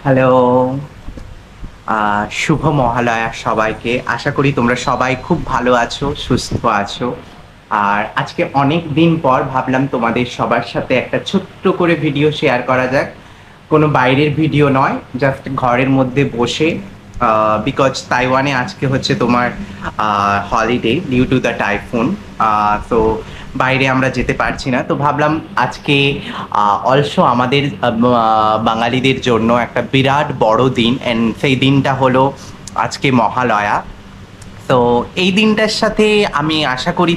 Hello. শুভ মহালয়া সবাইকে। আশা করি তোমরা সবাই খুব ভালো আছো, সুস্থ আছো। আর আজকে অনেক দিন পর ভাবলাম তোমাদের সবার সাথে একটা ছোট্ট করে ভিডিও শেয়ার করা যাক। কোনো বাইরের ভিডিও নয়, জাস্ট ঘরের মধ্যে বসে বিকজ তাইওয়ানে আজকে হচ্ছে তোমার holiday due to the typhoon. তো বাইরে আমরা যেতে পারছি না, তো ভাবলাম আজকে অলসো আমাদের বাঙালিদের জন্য একটা বিরাট বড় দিন, অ্যান্ড সেই দিনটা হলো আজকে মহালয়া। তো এই দিনটার সাথে আমি আশা করি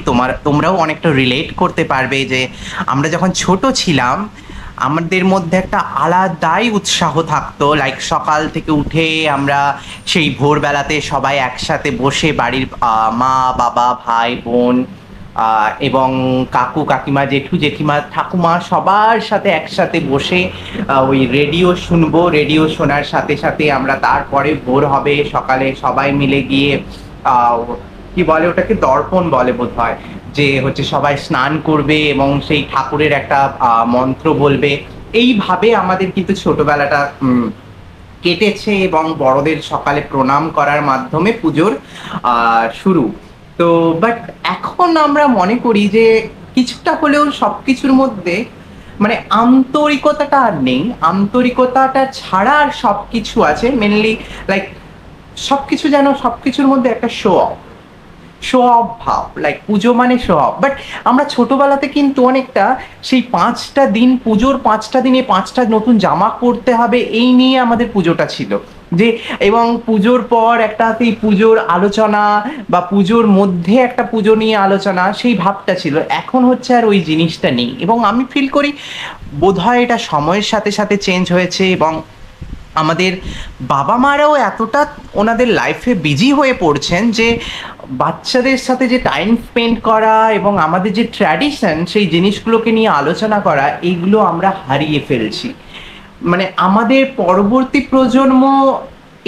তোমরাও অনেকটা রিলেট করতে পারবে যে আমরা যখন ছোট ছিলাম আমাদের মধ্যে একটা আলাদাই উৎসাহ থাকতো। লাইক সকাল থেকে উঠে আমরা সেই ভোরবেলাতে সবাই একসাথে বসে বাড়ির মা বাবা ভাই বোন এবং কাকু কাকিমা জেঠু জেঠিমা ঠাকুমা সবার সাথে একসাথে বসে ওই রেডিও শুনবো। রেডিও শোনার সাথে সাথে আমরা তারপরে ভোর হবে, সকালে সবাই মিলে গিয়ে কি বলে ওটাকে, দর্পণ বলে বোধ হয়, যে হচ্ছে সবাই স্নান করবে এবং সেই ঠাকুরের একটা মন্ত্র বলবে। এইভাবে আমাদের কিন্তু ছোটবেলাটা কেটেছে এবং বড়দের সকালে প্রণাম করার মাধ্যমে পুজোর শুরু। তো বাট এখন আমরা মনে করি যে কিছুটা হলেও সবকিছুর মধ্যে মানে আন্তরিকতাটা আর নেই। আন্তরিকতাটা ছাড়া আর সবকিছু আছে, মেনলি লাইক সবকিছু যেন সবকিছুর মধ্যে একটা শো অফ ভাব। লাইক পুজো মানে শো অফ। বাট আমরা ছোটবেলাতে কিন্তু অনেকটা সেই 5টা দিন, পুজোর 5টা দিনে 5টা নতুন জামা পরতে হবে, এই নিয়ে আমাদের পুজোটা ছিল। যে এবং পুজোর পর একটা সেই পুজোর আলোচনা বা পুজোর মধ্যে একটা পুজো নিয়ে আলোচনা, সেই ভাবটা ছিল। এখন হচ্ছে আর ওই জিনিসটা নেই, এবং আমি ফিল করি বোধহয় এটা সময়ের সাথে সাথে চেঞ্জ হয়েছে। এবং আমাদের বাবা মারাও এতটা ওনাদের লাইফে বিজি হয়ে পড়ছেন যে বাচ্চাদের সাথে যে টাইম স্পেন্ড করা এবং আমাদের যে ট্র্যাডিশন সেই জিনিসগুলোকে নিয়ে আলোচনা করা, এইগুলো আমরা হারিয়ে ফেলছি। মানে আমাদের পরবর্তী প্রজন্ম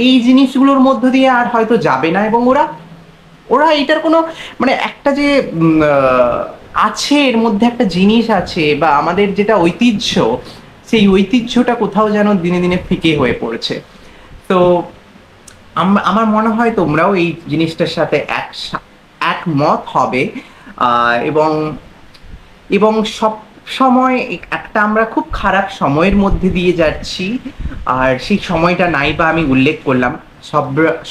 এই জিনিসগুলোর মধ্য দিয়ে আর হয়তো যাবে না, এবং ওরা ওরা এটার কোনো মানে একটা যে আছে, এর মধ্যে একটা জিনিস আছে বা আমাদের যেটা ঐতিহ্য, সেই ঐতিহ্যটা কোথাও যেন দিনে দিনে ফিকে হয়ে পড়ছে। তো আমার মনে হয় তোমরাও এই জিনিসটার সাথে একমত হবে। এবং এবং সব সময় একটা আমরা খুব খারাপ সময়ের মধ্যে দিয়ে যাচ্ছি। আর সেই সময়টা নাই বা আমি উল্লেখ করলাম,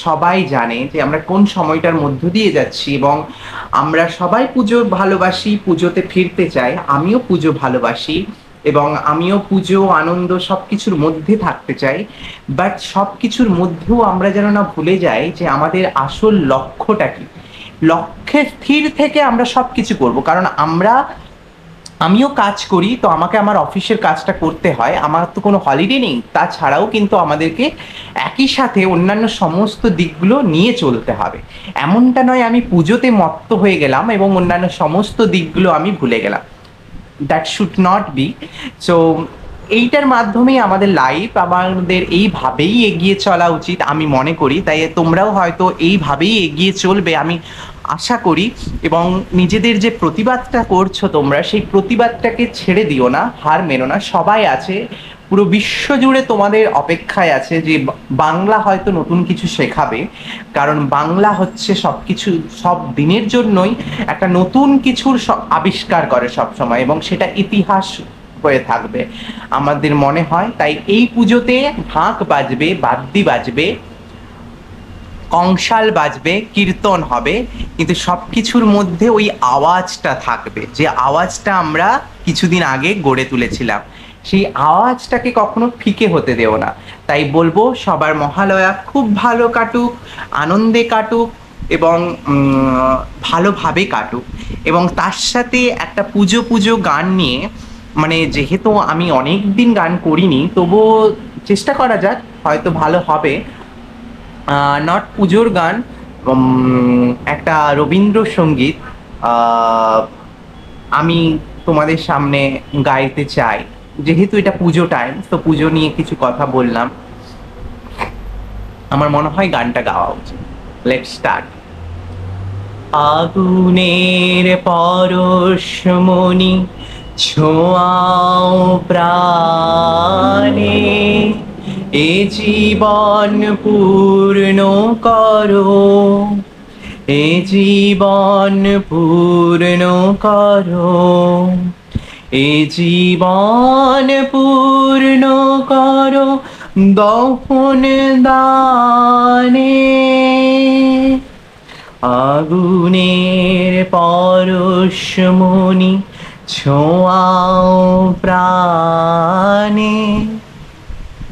সবাই জানে যে আমরা কোন সময়টার মধ্য দিয়ে যাচ্ছি। এবং আমরা সবাই পুজো ভালোবাসি, পুজোতে ফিরতে চাই। আমিও পুজো ভালোবাসি এবং আমিও পুজো আনন্দ সব কিছুর মধ্যে থাকতে চাই। বাট সব কিছুর মধ্যেও আমরা যেন না ভুলে যাই যে আমাদের আসল লক্ষ্যটা কি। লক্ষ্যে স্থির থেকে আমরা সব কিছু করবো, কারণ আমিও কাজ করি, তো আমাকে আমার অফিসের কাজটা করতে হয়, আমার তো কোনো হলিডে নেই। তাছাড়াও কিন্তু আমাদেরকে একই সাথে অন্যান্য সমস্ত দিকগুলো নিয়ে চলতে হবে। এমনটা নয় আমি পুজোতে মত্ত হয়ে গেলাম এবং অন্যান্য সমস্ত দিকগুলো আমি ভুলে গেলাম। That should not be. So এইটার মাধ্যমেই আমাদের লাইফ, আমাদের এইভাবেই এগিয়ে চলা উচিত আমি মনে করি। তাই তোমরাও হয়তো এইভাবেই এগিয়ে চলবে আমি আশা করি। এবং নিজেদের যে প্রতিবাদটা করছো তোমরা, সেই প্রতিবাদটাকে ছেড়ে দিও না, হার মেনো না। সবাই আছে, পুরো বিশ্ব জুড়ে তোমাদের অপেক্ষায় আছে যে বাংলা হয়তো নতুন কিছু শেখাবে। কারণ বাংলা হচ্ছে সব কিছু, সব দিনের জন্যই একটা নতুন কিছুর আবিষ্কার করে সব সময়, এবং সেটা ইতিহাস হয়ে থাকবে আমাদের মনে হয়। তাই এই পুজোতে ঢাক বাজবে, বাদ্যি বাজবে, কংসাল বাজবে, কীর্তন হবে, কিন্তু সব কিছুর মধ্যে ওই আওয়াজটা থাকবে, যে আওয়াজটা আমরা কিছুদিন আগে গড়ে তুলেছিলাম। সেই আওয়াজটাকে কখনো ফিকে হতে দেও না। তাই বলবো সবার মহালয়া খুব ভালো কাটুক, আনন্দে কাটুক, এবং ভালোভাবে কাটুক। এবং তার সাথে একটা পুজো পুজো গান নিয়ে, মানে যেহেতু আমি অনেক দিন গান করিনি, তবুও চেষ্টা করা যাক, হয়তো ভালো হবে। নট পুজোর গান, একটা রবীন্দ্রসঙ্গীত আমি তোমাদের সামনে গাইতে চাই। যেহেতু এটা পুজো টাইম, তো পুজো নিয়ে কিছু কথা বললাম, আমার মনে হয় গানটা গাওয়া উচিত। Let's start. আগুনের পরশমণি ছোঁয়াও প্রাণে, এ জীবন পূর্ণ করো, এ জীবন পূর্ণ করো, এ জীবন পূর্ণ করো দহন দানে। আগুনের পরশমণি ছোঁয়াও প্রাণে।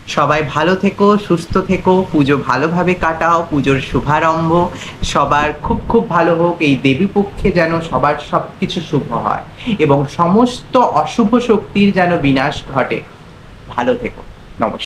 সবাই ভালো থেকো, সুস্থ থেকো, পুজো ভালোভাবে কাটাও, পুজোর শুভারম্ভ সবার খুব খুব ভালো হোক। এই দেবী পক্ষে যেন সবার সব কিছু শুভ হয় এবং সমস্ত অশুভ শক্তির যেন বিনাশ ঘটে। ভালো থেকো। নমস্কার।